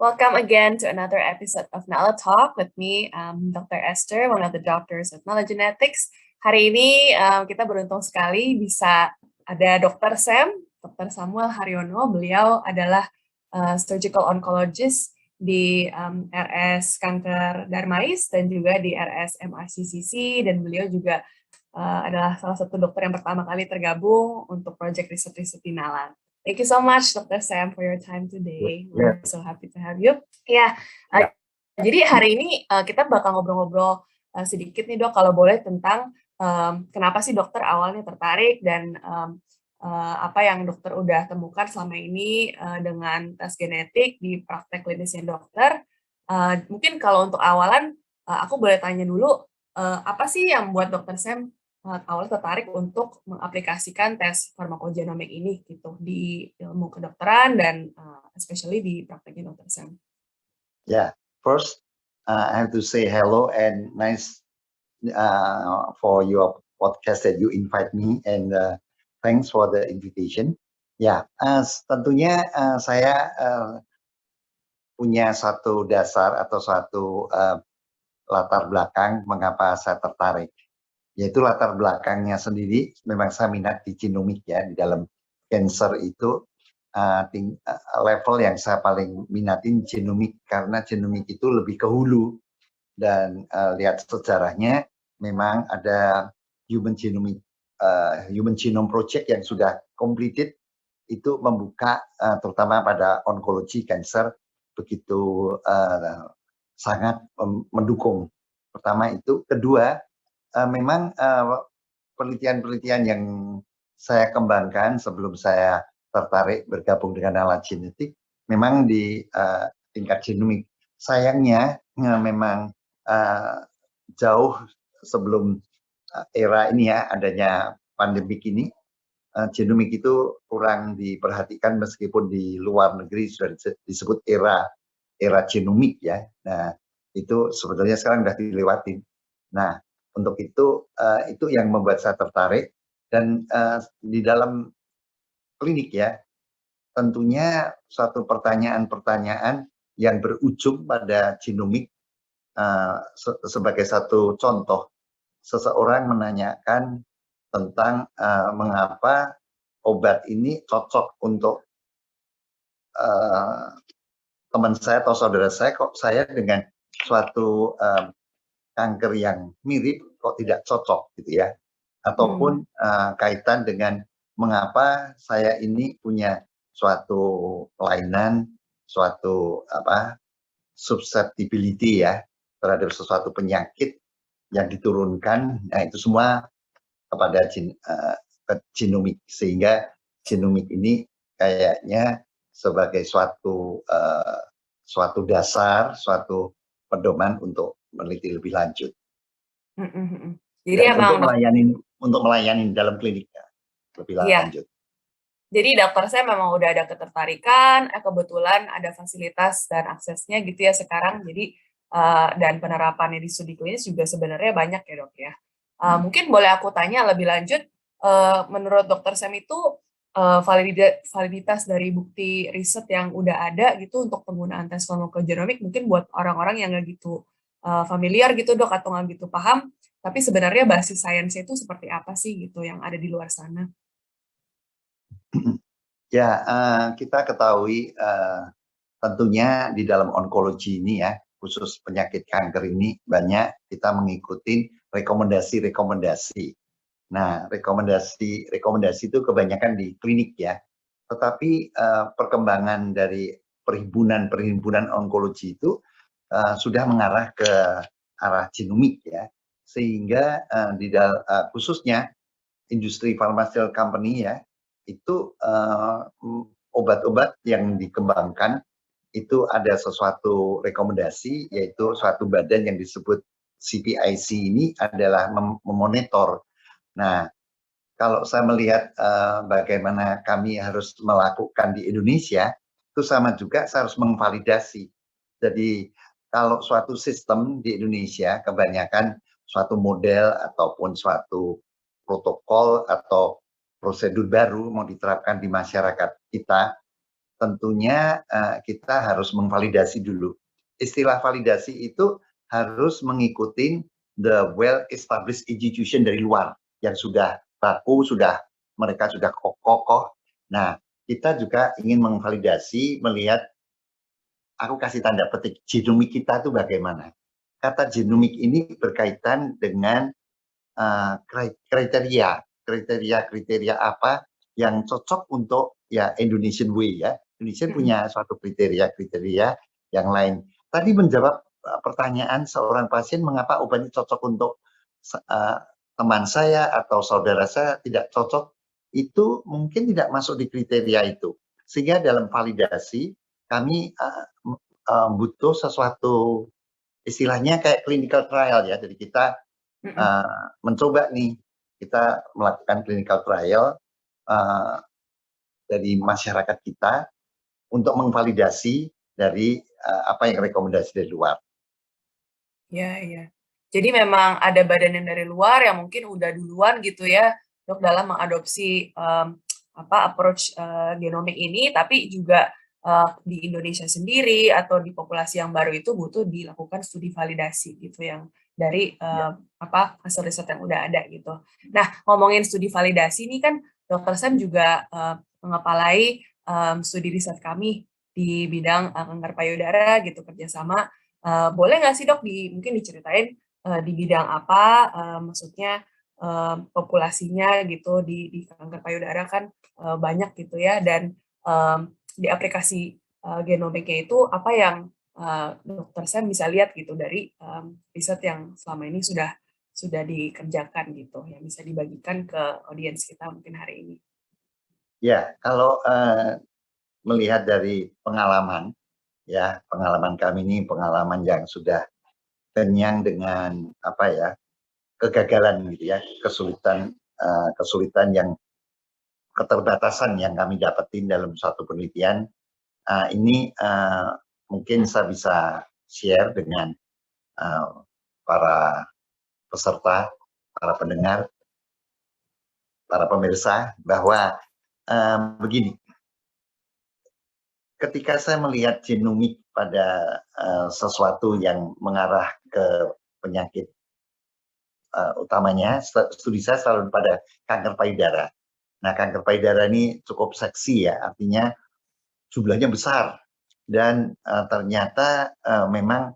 Welcome again to another episode of Nala Talk with me, Dr. Esther, one of the doctors of Nala Genetics. Hari ini kita beruntung sekali bisa ada Dr. Dr. Samuel Haryono. Beliau adalah surgical oncologist di RS Kanker Darmais dan juga di RS MRCCC, dan beliau juga adalah salah satu dokter yang pertama kali tergabung untuk project riset-riset di Nala. Thank you so much, Dr. Sam, for your time today. We're so happy to have you. Jadi hari ini kita bakal ngobrol-ngobrol sedikit nih, Dok, kalau boleh, tentang kenapa sih dokter awalnya tertarik dan apa yang dokter udah temukan selama ini dengan tes genetik di praktek klinisnya dokter. Mungkin kalau untuk awalan, aku boleh tanya dulu, apa sih yang buat Dr. Sam awalnya tertarik untuk mengaplikasikan tes farmakogenomik ini gitu di ilmu kedokteran dan especially di prakteknya Dr. Sam? First I have to say hello and nice for your podcast that you invite me, and thanks for the invitation. Tentunya saya punya satu dasar atau satu latar belakang mengapa saya tertarik. Yaitu latar belakangnya sendiri, memang saya minat di genomik ya, di dalam cancer itu level yang saya paling minatin genomik, karena genomik itu lebih ke hulu, dan lihat sejarahnya memang ada human genome project yang sudah completed, itu membuka terutama pada onkologi cancer begitu sangat mendukung. Pertama itu, kedua memang penelitian-penelitian yang saya kembangkan sebelum saya tertarik bergabung dengan Nala Genetik memang di tingkat genomik. Sayangnya memang jauh sebelum era ini ya, adanya pandemik ini, genomik itu kurang diperhatikan, meskipun di luar negeri sudah disebut era genomik ya. Nah, itu sebetulnya sekarang sudah dilewatin. Nah, untuk itu yang membuat saya tertarik, dan di dalam klinik ya, tentunya suatu pertanyaan-pertanyaan yang berujung pada genomik. Sebagai satu contoh, seseorang menanyakan tentang mengapa obat ini cocok untuk teman saya atau saudara saya, kok saya dengan suatu kanker yang mirip kok tidak cocok gitu ya. Ataupun kaitan dengan mengapa saya ini punya suatu kelainan, suatu susceptibility ya terhadap sesuatu penyakit yang diturunkan. Nah, itu semua kepada genomik, sehingga genomik ini kayaknya sebagai suatu dasar, suatu pedoman untuk meneliti lebih lanjut. Jadi untuk melayani dalam kliniknya lebih lanjut. Jadi dokter saya memang udah ada ketertarikan, kebetulan ada fasilitas dan aksesnya gitu ya sekarang. Jadi dan penerapannya di studi klinis juga sebenarnya banyak ya, Dok ya. Mungkin boleh aku tanya lebih lanjut, menurut Dokter Sam itu validitas dari bukti riset yang udah ada gitu untuk penggunaan tes farmakogenomik, mungkin buat orang-orang yang nggak gitu familiar gitu, Dok, atau nggak gitu paham, tapi sebenarnya basis sainsnya itu seperti apa sih gitu yang ada di luar sana? Ya, kita ketahui tentunya di dalam onkologi ini ya, khusus penyakit kanker ini, banyak kita mengikuti rekomendasi-rekomendasi. Nah, rekomendasi itu kebanyakan di klinik ya. Tetapi perkembangan dari perhimpunan onkologi itu sudah mengarah ke arah genomik ya. Sehingga khususnya industri pharmaceutical company ya, itu obat-obat yang dikembangkan itu ada sesuatu rekomendasi, yaitu suatu badan yang disebut CPIC ini adalah memonitor. Nah, kalau saya melihat bagaimana kami harus melakukan di Indonesia, itu sama juga saya harus memvalidasi. Jadi kalau suatu sistem di Indonesia, kebanyakan suatu model ataupun suatu protokol atau prosedur baru mau diterapkan di masyarakat kita, tentunya kita harus memvalidasi dulu. Istilah validasi itu harus mengikuti the well established institution dari luar yang sudah baku, mereka sudah kokoh. Nah, kita juga ingin memvalidasi, melihat, aku kasih tanda petik, genomik kita itu bagaimana. Kata genomik ini berkaitan dengan kriteria apa yang cocok untuk ya Indonesian way ya. Indonesia punya suatu kriteria yang lain. Tadi menjawab pertanyaan seorang pasien mengapa obat ini cocok untuk teman saya atau saudara saya tidak cocok, itu mungkin tidak masuk di kriteria itu. Sehingga dalam validasi kami butuh sesuatu istilahnya kayak clinical trial ya. Jadi kita mencoba nih, kita melakukan clinical trial dari masyarakat kita untuk memvalidasi dari apa yang rekomendasi dari luar. Iya. Jadi memang ada badan yang dari luar yang mungkin udah duluan gitu ya, Dok, dalam mengadopsi approach genomik ini, tapi juga di Indonesia sendiri atau di populasi yang baru itu butuh dilakukan studi validasi gitu yang dari hasil riset yang udah ada gitu. Nah, ngomongin studi validasi ini kan Dr. Sam juga mengepalai studi riset kami di bidang kanker payudara gitu, kerjasama. Boleh nggak sih, Dok, mungkin diceritain di bidang apa, maksudnya populasinya gitu di kanker payudara kan banyak gitu ya, dan di aplikasi genomiknya itu apa yang Dr. Sam bisa lihat gitu dari riset yang selama ini sudah dikerjakan gitu, yang bisa dibagikan ke audiens kita mungkin hari ini. Ya, kalau melihat dari pengalaman, ya pengalaman kami ini pengalaman yang sudah kenyang dengan kegagalan gitu ya, kesulitan yang keterbatasan yang kami dapetin dalam suatu penelitian. Ini mungkin saya bisa share dengan para peserta, para pendengar, para pemirsa, bahwa begini, ketika saya melihat genomik pada sesuatu yang mengarah ke penyakit, utamanya studi saya selalu pada kanker payudara. Nah, kanker payudara ini cukup seksi ya, artinya jumlahnya besar dan ternyata memang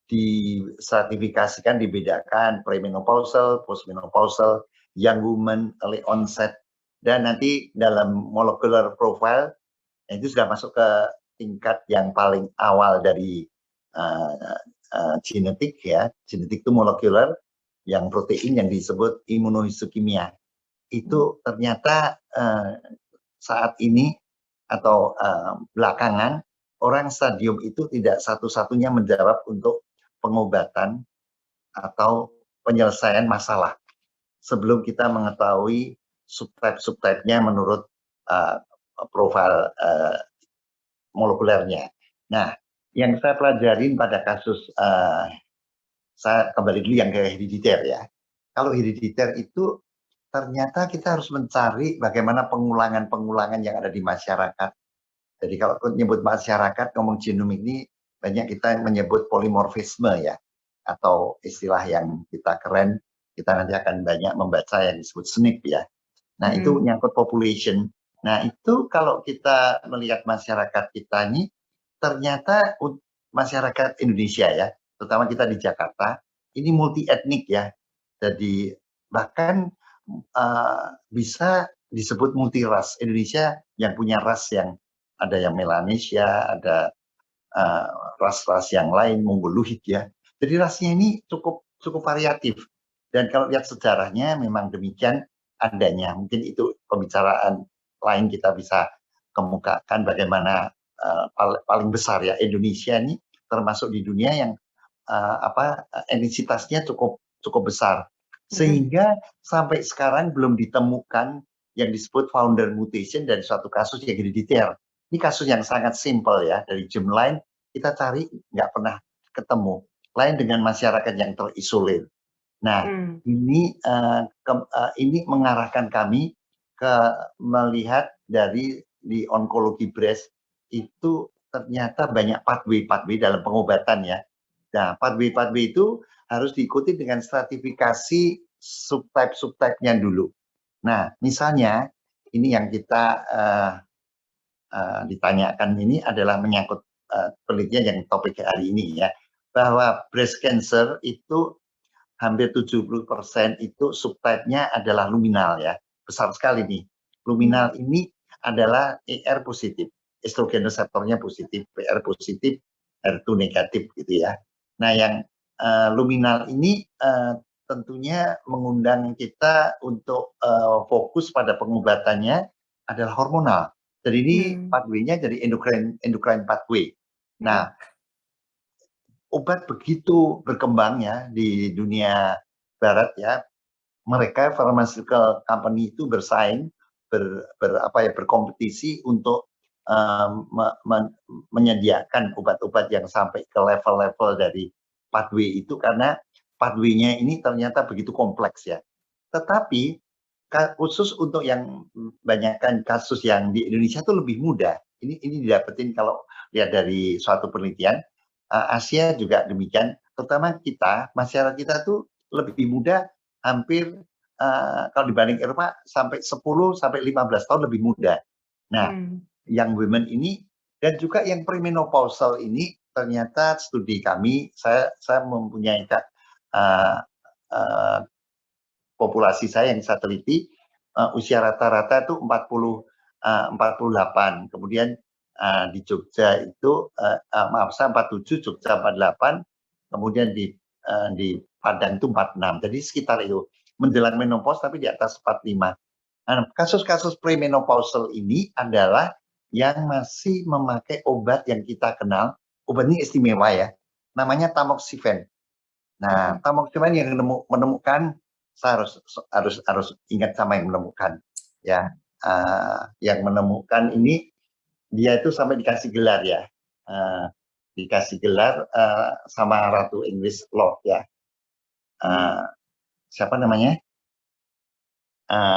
distratifikasikan, dibedakan premenopausal, postmenopausal, young woman, early onset, dan nanti dalam molecular profile itu sudah masuk ke tingkat yang paling awal dari genetik ya. Genetik itu molekuler, yang protein yang disebut imunohistokimia. Itu ternyata saat ini atau belakangan orang stadium itu tidak satu-satunya menjawab untuk pengobatan atau penyelesaian masalah. Sebelum kita mengetahui subtype-subtype-nya menurut profil molekulernya. Nah, yang saya pelajarin pada kasus saya kembali dulu yang ke herediter ya. Kalau herediter itu ternyata kita harus mencari bagaimana pengulangan-pengulangan yang ada di masyarakat. Jadi kalau menyebut masyarakat, ngomong genomik ini banyak kita menyebut polimorfisme ya, atau istilah yang kita keren, kita nanti akan banyak membaca yang disebut SNP ya. Nah, itu nyangkut population. Nah, itu kalau kita melihat masyarakat kita ini, ternyata masyarakat Indonesia ya, terutama kita di Jakarta, ini multi etnik ya. Jadi bahkan bisa disebut multi ras. Indonesia yang punya ras yang ada yang Melanesia, ada ras-ras yang lain, Mongoloid ya. Jadi rasnya ini cukup variatif. Dan kalau lihat sejarahnya memang demikian adanya. Mungkin itu pembicaraan lain kita bisa kemukakan bagaimana paling besar ya Indonesia ini termasuk di dunia yang etnisitasnya cukup besar. Sehingga sampai sekarang belum ditemukan yang disebut founder mutation dari suatu kasus yang herediter. Ini kasus yang sangat simpel ya, dari germline kita cari nggak pernah ketemu. Lain dengan masyarakat yang terisolir. Nah, ini mengarahkan kami ke melihat dari di onkologi breast itu ternyata banyak pathway dalam pengobatan ya. Nah, pathway itu harus diikuti dengan stratifikasi subtype-subtype-nya dulu. Nah, misalnya ini yang kita ditanyakan ini adalah menyangkut penelitian yang topik hari ini ya, bahwa breast cancer itu hampir 70% itu subtype-nya adalah luminal ya. Besar sekali nih. Luminal ini adalah ER positif, estrogen reseptornya positif, PR positif, HER2 negatif gitu ya. Nah, yang luminal ini tentunya mengundang kita untuk fokus pada pengobatannya adalah hormonal. Jadi ini pathway-nya jadi endocrine pathway. Nah, obat begitu berkembangnya di dunia barat ya, mereka pharmaceutical company itu bersaing, berkompetisi untuk menyediakan obat-obat yang sampai ke level-level dari pathway itu, karena pathway-nya ini ternyata begitu kompleks ya. Tetapi khusus untuk yang banyakkan kasus yang di Indonesia itu lebih mudah. Ini didapetin kalau lihat dari suatu penelitian. Asia juga demikian, terutama kita, masyarakat kita tuh lebih mudah, hampir kalau dibanding Eropa sampai 10 sampai 15 tahun lebih mudah. Nah, yang women ini dan juga yang premenopausal ini ternyata studi kami, saya mempunyai populasi saya yang saya teliti, usia rata-rata itu 48. Kemudian di Jogja itu maaf, saya 47, Jogja 48, kemudian di Padang itu 46. Jadi sekitar itu menjelang menopause tapi di atas 45. Nah, kasus-kasus premenopausal ini adalah yang masih memakai obat yang kita kenal. Obat ini istimewa ya, namanya tamoxifen. Nah, tamoxifen yang menemukan, saya harus ingat sama yang menemukan ya. Yang menemukan ini dia itu sampai dikasih gelar ya, dikasih gelar sama Ratu Inggris Lord ya. Siapa namanya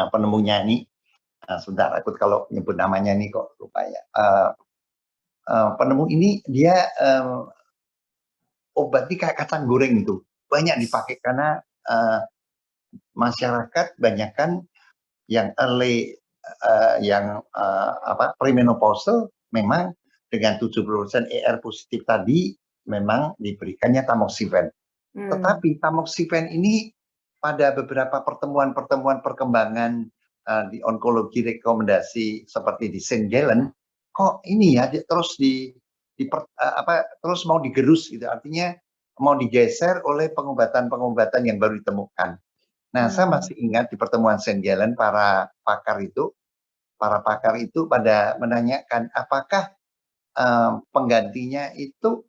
penemunya ini? Sebentar, aku kalau nyebut namanya nih kok lupa ya. Penemu ini dia obat ini kayak kacang goreng itu, banyak dipakai karena masyarakat banyakkan yang early premenopausal memang dengan 70% ER positif tadi memang diberikannya tamoxifen. Tetapi tamoxifen ini pada beberapa pertemuan perkembangan di onkologi rekomendasi seperti di St. Gallen, kok ini ya terus terus mau digerus gitu, artinya mau digeser oleh pengobatan yang baru ditemukan. Nah, saya masih ingat di pertemuan St. Gallen para pakar itu pada menanyakan apakah penggantinya itu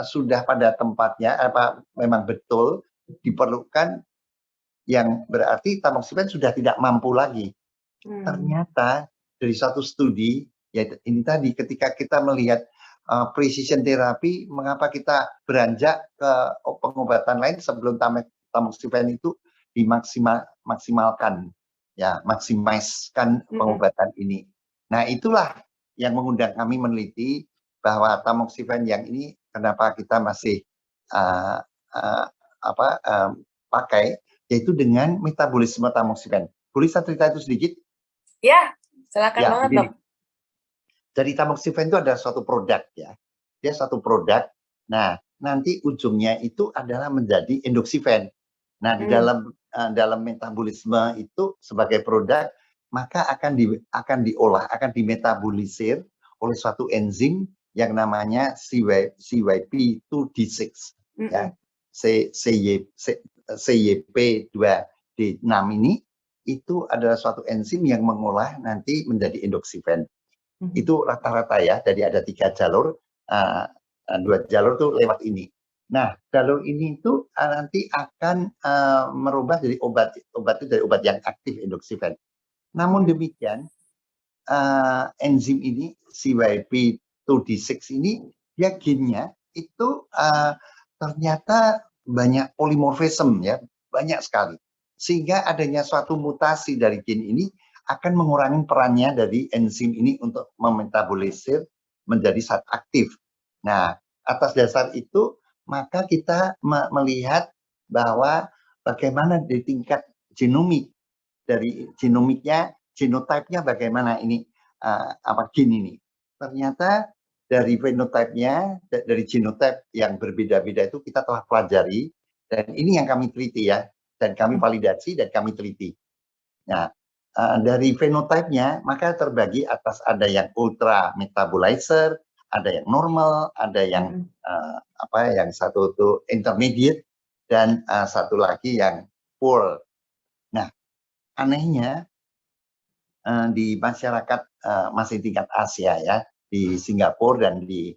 sudah pada tempatnya, apa memang betul diperlukan, yang berarti tamoxifen sudah tidak mampu lagi. Ternyata dari satu studi, ya ini tadi, ketika kita melihat precision therapy, mengapa kita beranjak ke pengobatan lain sebelum tamoxifen itu dimaksimalkan, ya, maksimiskan pengobatan ini. Nah, itulah yang mengundang kami meneliti bahwa tamoxifen yang ini kenapa kita masih pakai, yaitu dengan metabolisme tamoxifen. Boleh saya cerita itu sedikit? Ya, silakan banget dok. Jadi tamoxifen itu adalah suatu produk ya. Dia satu produk. Nah, nanti ujungnya itu adalah menjadi endoxifen. Nah, di dalam metabolisme itu sebagai produk, maka akan diolah, akan dimetabolisir oleh suatu enzim yang namanya CYP2D6 ya. CYP2D6 ini itu adalah suatu enzim yang mengolah nanti menjadi endoxifen. Itu rata-rata ya, jadi ada 3 jalur, 2 jalur tuh lewat ini. Nah, jalur ini itu nanti akan merubah jadi obat itu dari obat yang aktif endoxifen. Namun demikian, enzim ini CYP2D6 ini dia gennya itu ternyata banyak polimorfisme ya, banyak sekali. Sehingga adanya suatu mutasi dari gen ini akan mengurangi perannya dari enzim ini untuk memetabolisir menjadi zat aktif. Nah, atas dasar itu maka kita melihat bahwa bagaimana di tingkat genomik, dari genomiknya, genotipenya bagaimana ini gen ini. Ternyata dari fenotipenya, dari genotip yang berbeda-beda itu kita telah pelajari, dan ini yang kami teliti ya, dan kami validasi dan kami teliti. Nah, dari fenotipenya maka terbagi atas ada yang ultra metabolizer, ada yang normal, ada yang yang satu itu intermediate, dan satu lagi yang poor. Nah, anehnya di masyarakat masih tingkat Asia ya, di Singapura dan di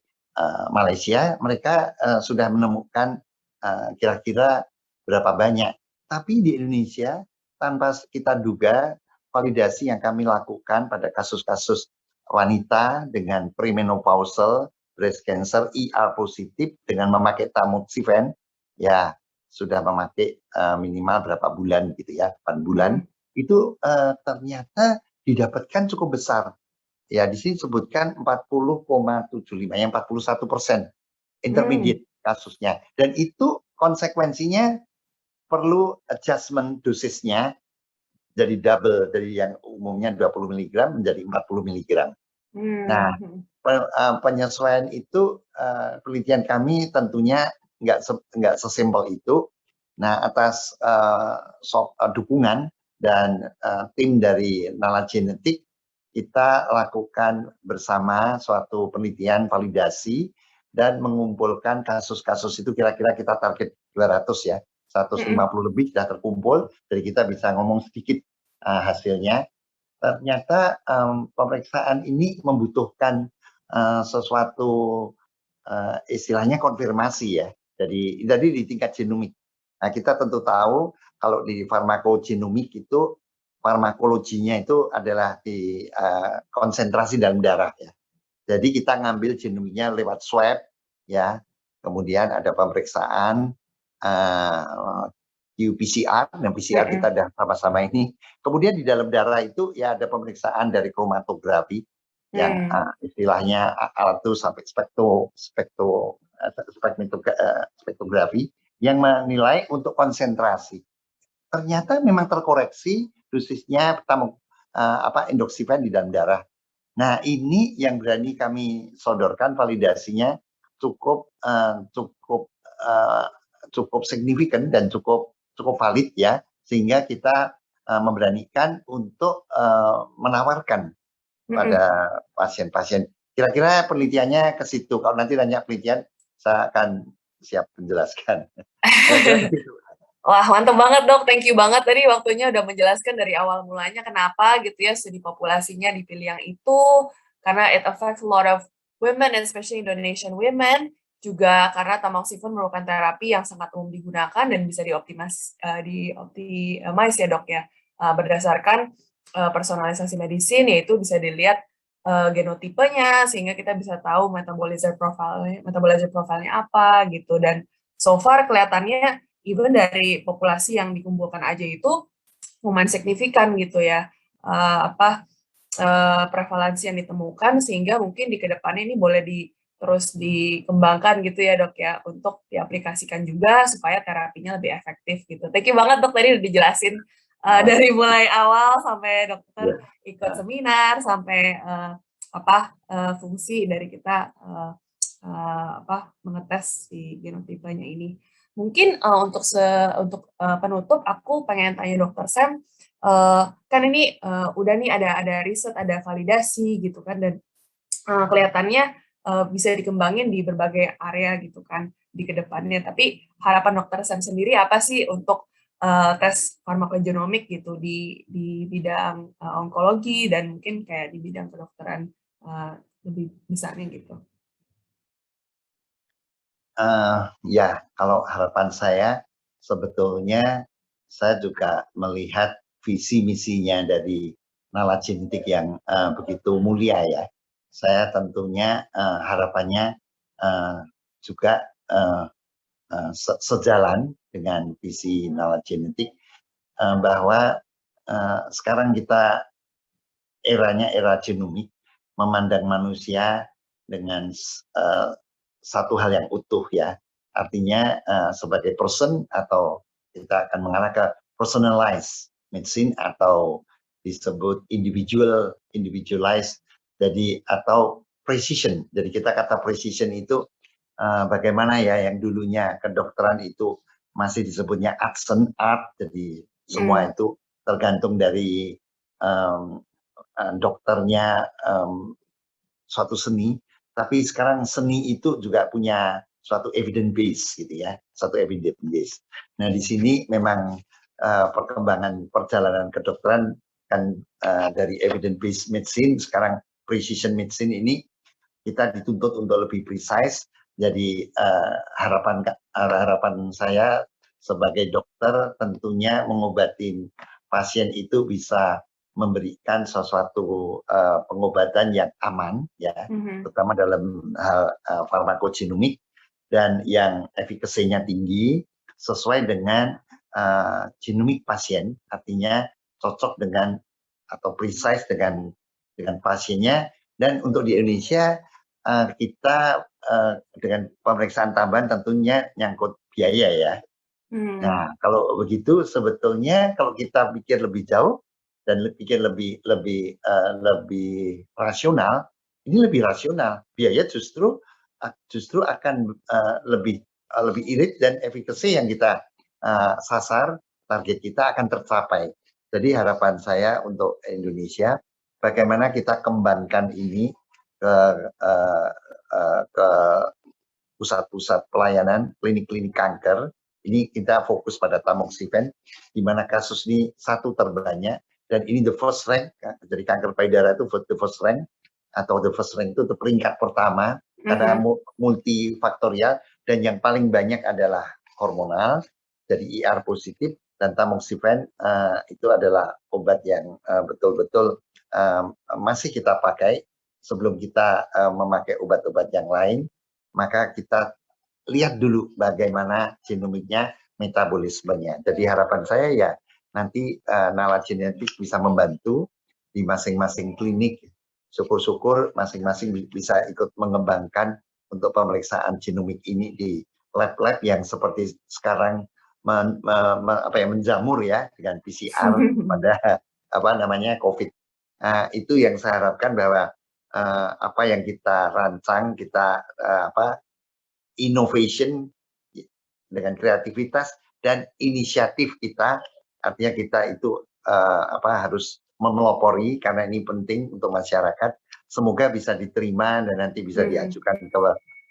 Malaysia, mereka sudah menemukan kira-kira berapa banyak. Tapi di Indonesia, tanpa kita duga, validasi yang kami lakukan pada kasus-kasus wanita dengan premenopausal breast cancer ER positif dengan memakai tamoxifen, ya sudah memakai minimal berapa bulan gitu ya, 8 bulan, itu ternyata didapatkan cukup besar. Ya, di sini disebutkan 40,75, yang 41% intermediate kasusnya. Dan itu konsekuensinya perlu adjustment dosisnya jadi double, dari yang umumnya 20 mg menjadi 40 mg. Nah, penyesuaian itu penelitian kami tentunya nggak sesimpel itu. Nah, atas dukungan dan tim dari Nala Genetik, kita lakukan bersama suatu penelitian validasi dan mengumpulkan kasus-kasus itu, kira-kira kita target 200 ya, 150 lebih sudah terkumpul, jadi kita bisa ngomong sedikit hasilnya. Ternyata pemeriksaan ini membutuhkan sesuatu istilahnya konfirmasi ya, jadi di tingkat genomik. Nah, kita tentu tahu kalau di farmakogenomik itu farmakologinya itu adalah di konsentrasi dalam darah ya. Jadi kita ngambil genomiknya lewat swab ya. Kemudian ada pemeriksaan qPCR, dan PCR kita ada sama-sama ini. Kemudian di dalam darah itu ya ada pemeriksaan dari kromatografi yang istilahnya alat itu sampai spektrografi yang menilai untuk konsentrasi. Ternyata memang terkoreksi dosisnya endoxifen di dalam darah. Nah, ini yang berani kami sodorkan validasinya cukup signifikan dan cukup valid ya, sehingga kita memberanikan untuk menawarkan pada pasien-pasien. Kira-kira penelitiannya ke situ. Kalau nanti tanya penelitian, saya akan siap menjelaskan. Wah, mantap banget dok, thank you banget tadi waktunya udah menjelaskan dari awal mulanya kenapa gitu ya studi populasinya dipilih yang itu, karena it affects a lot of women, especially Indonesian women, juga karena tamoxifen merupakan terapi yang sangat umum digunakan dan bisa dioptimize ya dok ya, berdasarkan personalisasi medicine, yaitu bisa dilihat genotipenya sehingga kita bisa tahu metabolizer profilnya apa gitu, dan so far kelihatannya even dari populasi yang dikumpulkan aja itu lumayan signifikan gitu ya, prevalensi yang ditemukan, sehingga mungkin di kedepannya ini boleh terus dikembangkan gitu ya dok ya, untuk diaplikasikan juga supaya terapinya lebih efektif gitu. Thank you banget dok, tadi udah dijelasin dari mulai awal sampai dokter ikut seminar sampai fungsi dari kita mengetes si genotipenya ini. Mungkin untuk penutup aku pengen tanya Dokter Sam, kan ini udah nih ada riset, ada validasi gitu kan, dan kelihatannya bisa dikembangin di berbagai area gitu kan di kedepannya. Tapi harapan Dokter Sam sendiri apa sih untuk tes farmakogenomik gitu di bidang onkologi dan mungkin kayak di bidang kedokteran lebih besarnya gitu? Ya, kalau harapan saya sebetulnya saya juga melihat visi misinya dari Nala Genetik yang begitu mulia ya. Saya tentunya harapannya juga sejalan dengan visi Nala Genetik, bahwa sekarang kita eranya era genomik, memandang manusia dengan satu hal yang utuh ya. Artinya sebagai person atau kita akan mengarah ke personalized medicine atau disebut individualized, jadi atau precision. Jadi kita kata precision itu bagaimana ya yang dulunya kedokteran itu masih disebutnya arts and art, jadi semua itu tergantung dari dokternya suatu seni, tapi sekarang seni itu juga punya suatu evidence base gitu ya, suatu evidence base. Nah di sini memang perkembangan perjalanan kedokteran kan dari evidence based medicine sekarang precision medicine ini kita dituntut untuk lebih precise. Jadi harapan saya sebagai dokter tentunya mengobati pasien itu bisa memberikan sesuatu pengobatan yang aman ya, terutama dalam hal farmakogenomik dan yang efikasinya tinggi sesuai dengan genomik pasien, artinya cocok dengan atau precise dengan pasiennya. Dan untuk di Indonesia kita dengan pemeriksaan tambahan tentunya nyangkut biaya ya. Nah kalau begitu sebetulnya kalau kita pikir lebih jauh dan pikir lebih rasional, ini lebih rasional. Biaya justru akan lebih irit dan efikasi yang kita sasar, target kita akan tercapai. Jadi harapan saya untuk Indonesia, bagaimana kita kembangkan ini ke pusat-pusat pelayanan, klinik-klinik kanker. Ini kita fokus pada tamoxifen, di mana kasus ini satu terbanyak, dan ini the first rank, jadi kanker payudara itu the first rank, atau the first rank itu peringkat pertama, karena multifaktorial, dan yang paling banyak adalah hormonal, jadi ER positif, dan tamoxifen itu adalah obat yang betul-betul masih kita pakai sebelum kita memakai obat-obat yang lain. Maka kita lihat dulu bagaimana genomiknya, metabolismenya. Jadi harapan saya ya nanti nalar genetik bisa membantu di masing-masing klinik. Syukur-syukur masing-masing bisa ikut mengembangkan untuk pemeriksaan genomik ini di lab-lab yang seperti sekarang menjamur ya dengan PCR pada COVID. Itu yang saya harapkan bahwa apa yang kita rancang, kita innovation dengan kreativitas dan inisiatif kita, artinya kita itu harus memelopori karena ini penting untuk masyarakat. Semoga bisa diterima dan nanti bisa diajukan ke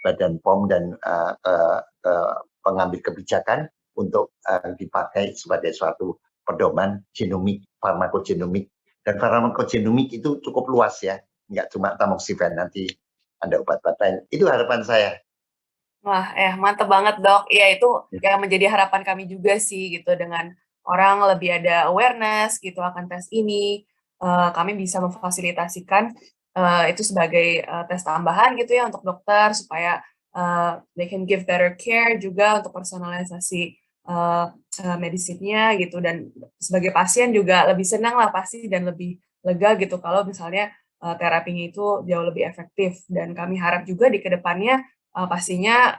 Badan POM dan ke pengambil kebijakan untuk dipakai sebagai suatu pedoman genomik, farmakogenomik. Dan farmakogenomik itu cukup luas ya, nggak cuma tamoxifen, nanti ada obat-obat lain. Itu harapan saya. Wah, mantep banget dok. Ya itu yang menjadi harapan kami juga sih gitu, dengan orang lebih ada awareness gitu akan tes ini. Kami bisa memfasilitasikan itu sebagai tes tambahan gitu ya untuk dokter supaya they can give better care juga untuk personalisasi medisinnya gitu, dan sebagai pasien juga lebih senang lah pasti dan lebih lega gitu kalau misalnya terapinya itu jauh lebih efektif. Dan kami harap juga di kedepannya pastinya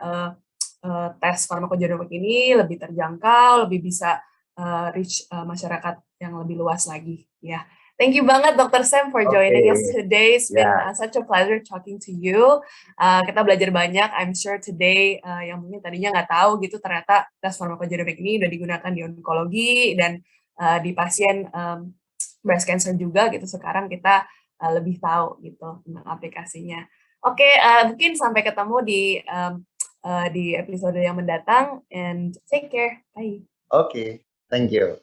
tes farmakogenomik ini lebih terjangkau, lebih bisa reach masyarakat yang lebih luas lagi ya. Thank you banget Dr. Sam for joining us today. It's been such a pleasure talking to you. Kita belajar banyak. I'm sure today yang mungkin tadinya nggak tahu gitu, ternyata tes farmakogenomik ini udah digunakan di onkologi dan di pasien breast cancer juga gitu. Sekarang kita lebih tahu gitu tentang aplikasinya. Oke, mungkin sampai ketemu di episode yang mendatang, and take care. Bye. Oke, thank you.